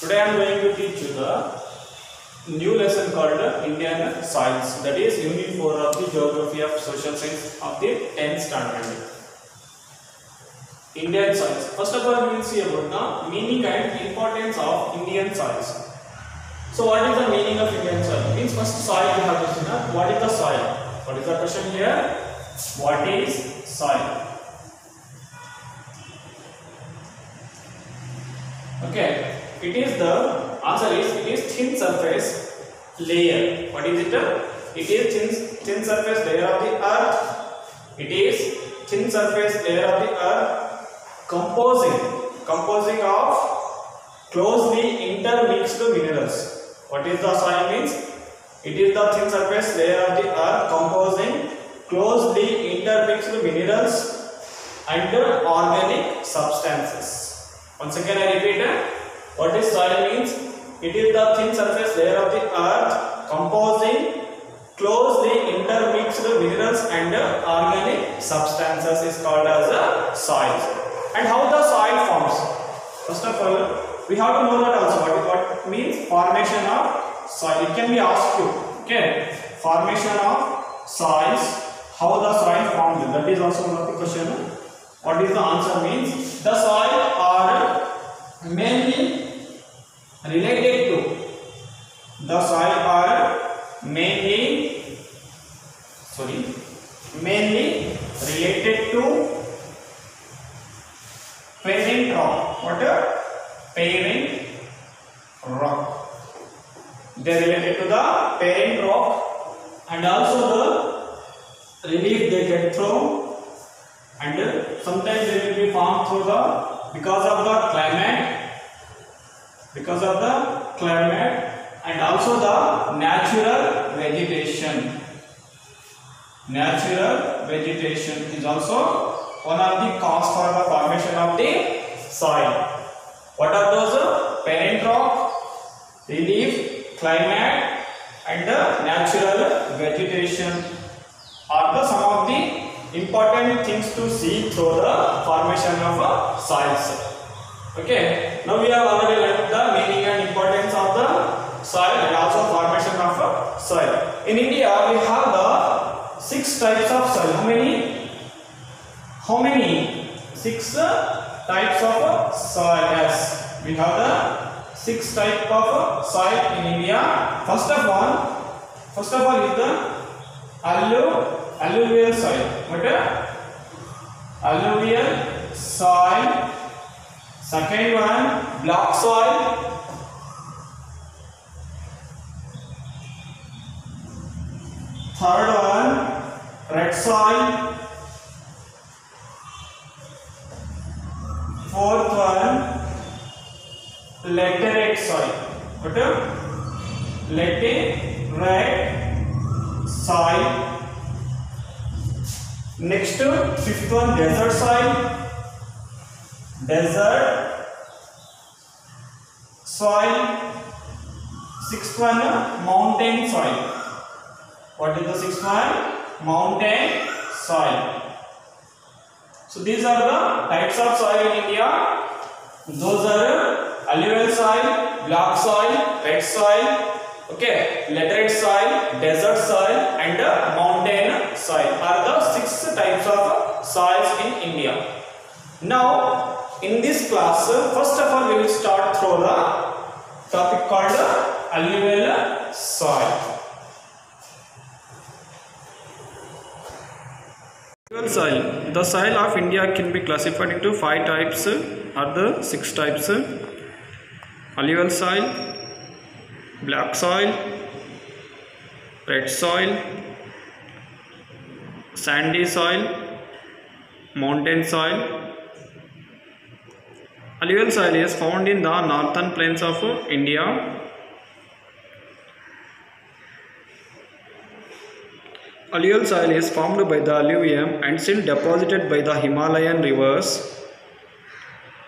Today I am going to teach you the new lesson called Indian Science, that is Unit 4 of the Geography of Social Science of the 10th standard. Indian Science. First of all, we will see about the meaning and importance of Indian Science. So what is the meaning of Indian soil? Means first soil we have to see now. What is the soil? What is the question here? What is soil? Okay, it is the answer is it is thin surface layer. What is it? It is thin surface layer of the earth. It is thin surface layer of the earth composing of closely intermixed minerals. What is the soil means? It is the thin surface layer of the earth composing closely intermixed minerals and organic substances. Once again I repeat, what is soil means? It is the thin surface layer of the earth composing closely intermixed minerals and organic substances is called as a soil. And how the soil forms? First of all, we have to know that also what means formation of soil. It can be asked you. Okay, formation of soils. How the soil forms? That is also one of the question. What is the answer means? The soil are mainly related to. The soil are mainly related to parent rock. What? Parent rock. They are related to the parent rock and also the relief they get through, and sometimes they will be formed through because of the climate and also the natural vegetation. Natural vegetation is also one of the cause for the formation of the soil. What are those? Parent rock, relief, climate and the natural vegetation are some of the important things to see through the formation of soils. Okay, now we have already learned the meaning and importance of the soil and also formation of soil. In India we have the 6 types of soil. How many? 6 types of soil. Yes, we have the 6 types of soil in India. First of all is the alluvial soil. What? Alluvial soil. Second one, black soil. Third one, red soil. Fourth one, laterite soil. What? Laterite soil. Next, fifth one, desert soil. Desert soil. Sixth one, mountain soil. What is the sixth one? Mountain soil. So these are the types of soil in India. Those are alluvial soil, black soil, red soil, okay, laterite soil, desert soil and mountain soil are the 6 types of soils in India. Now in this class, first of all we will start through the topic called alluvial soil. Soil. The soil of India can be classified into 5 types or the 6 types. Alluvial soil, black soil, red soil, sandy soil, mountain soil. Alluvial soil is found in the northern plains of India. Alluvial soil is formed by the alluvium and still deposited by the Himalayan rivers.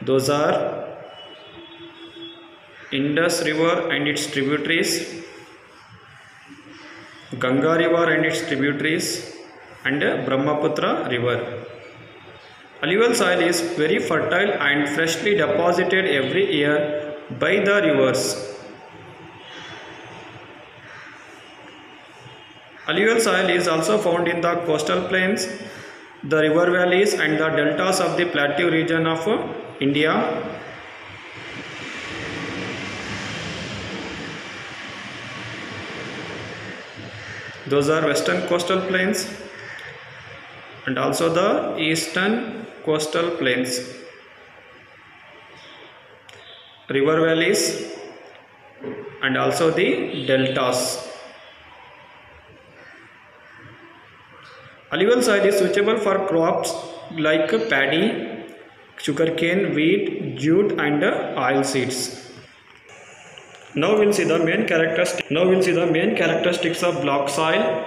Those are Indus River and its tributaries, Ganga River and its tributaries, and Brahmaputra River. Alluvial soil is very fertile and freshly deposited every year by the rivers. Alluvial soil is also found in the coastal plains, the river valleys and the deltas of the plateau region of India. Those are western coastal plains and also the eastern coastal plains, river valleys and also the deltas. Alluvial soil is suitable for crops like paddy, sugarcane, wheat, jute and oil seeds. Now we'll see the main characteristics of block soil.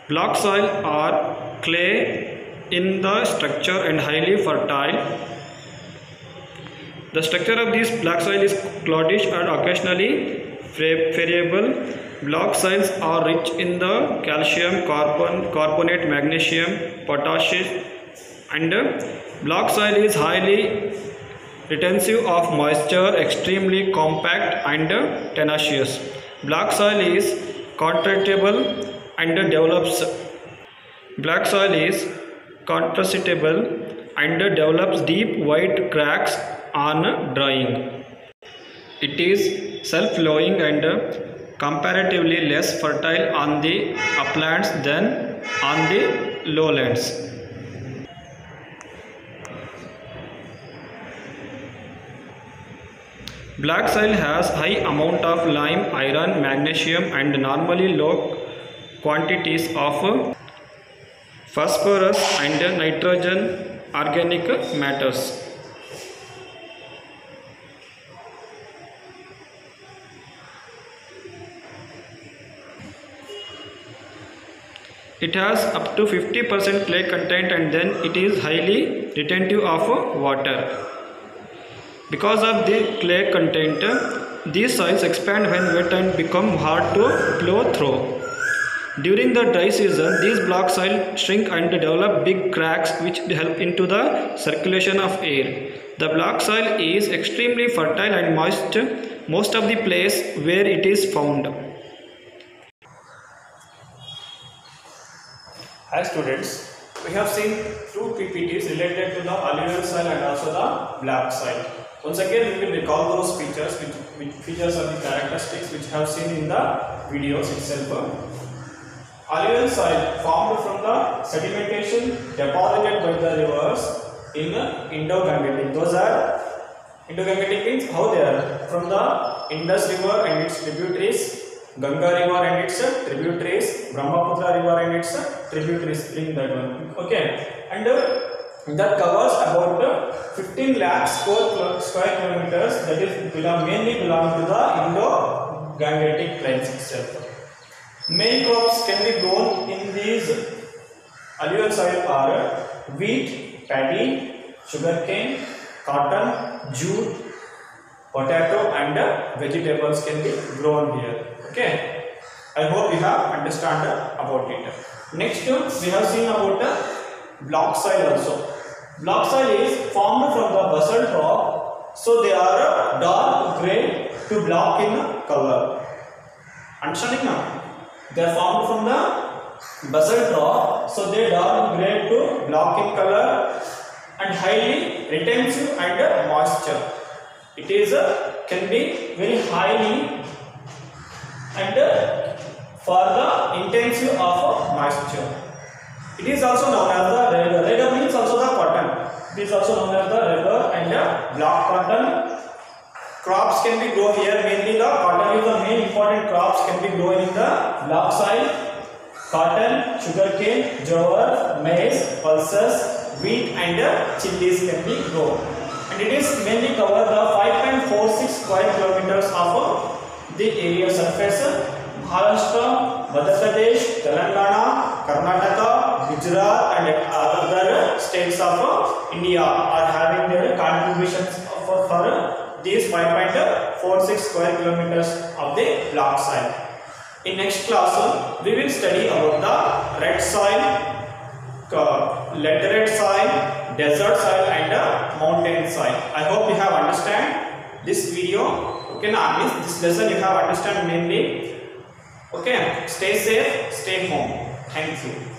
Block soil are clay in the structure and highly fertile. The structure of this black soil is cloddish and occasionally variable. Block soils are rich in the calcium, carbonate, magnesium, potassium, and block soil is highly retentive of moisture, extremely compact and tenacious. Black soil is contractible and develops. Black soil is contractible and develops deep white cracks on drying. It is self-flowing and comparatively less fertile on the uplands than on the lowlands. Black soil has high amount of lime, iron, magnesium and normally low quantities of phosphorus and nitrogen organic matters. It has up to 50% clay content and then it is highly retentive of water. Because of the clay content, these soils expand when wet and become hard to plow through. During the dry season, these block soil shrink and develop big cracks which help into the circulation of air. The block soil is extremely fertile and moist most of the place where it is found. Hi students, we have seen two PPTs related to the alluvial soil and also the black soil. Once again, we will recall those features, which features are the characteristics which have seen in the videos itself. Alluvial soil formed from the sedimentation deposited by the rivers in Indo-Gangetic. Those are Indo-Gangetic means how they are from the Indus River and its tributaries, Ganga River and its tributaries, Brahmaputra River and its tributaries. Bring that one. Okay, and that covers about 15 lakh square kilometers. That is mainly belong to the Indo-Gangetic plains itself. Main crops can be grown in these alluvial soil are wheat, paddy, sugarcane, cotton, jute, potato and vegetables can be grown here. Okay, I hope you have understand about it. Next we have seen about the block soil also. Block soil is formed from the basalt rock, so they are dark grey to black in color. Understanding now? They are formed from the basalt rock, so they are dark grey to black in color and highly retentive and moisture. It is can be very highly and for the intensive of moisture. It is also known as the redder. Redder means also the cotton. It is also known as the redder and black cotton. Crops can be grown here. Mainly the cotton is the main important crops can be grown in the black soil. Cotton, sugarcane, jowar, maize, pulses, wheat and chilies can be grown. And it is mainly cover the 5.46 square kilometers of the area surface. Maharashtra, Madhya Pradesh, Telangana, Karnataka, Gujarat and other states of India are having their contributions for these 5.46 square kilometers of the black soil. In next class, we will study about the red soil, laterite soil, desert soil and mountain soil. I hope you have understand this video. Okay, now means this lesson you have understand mainly. Okay, stay safe, stay home. Thank you.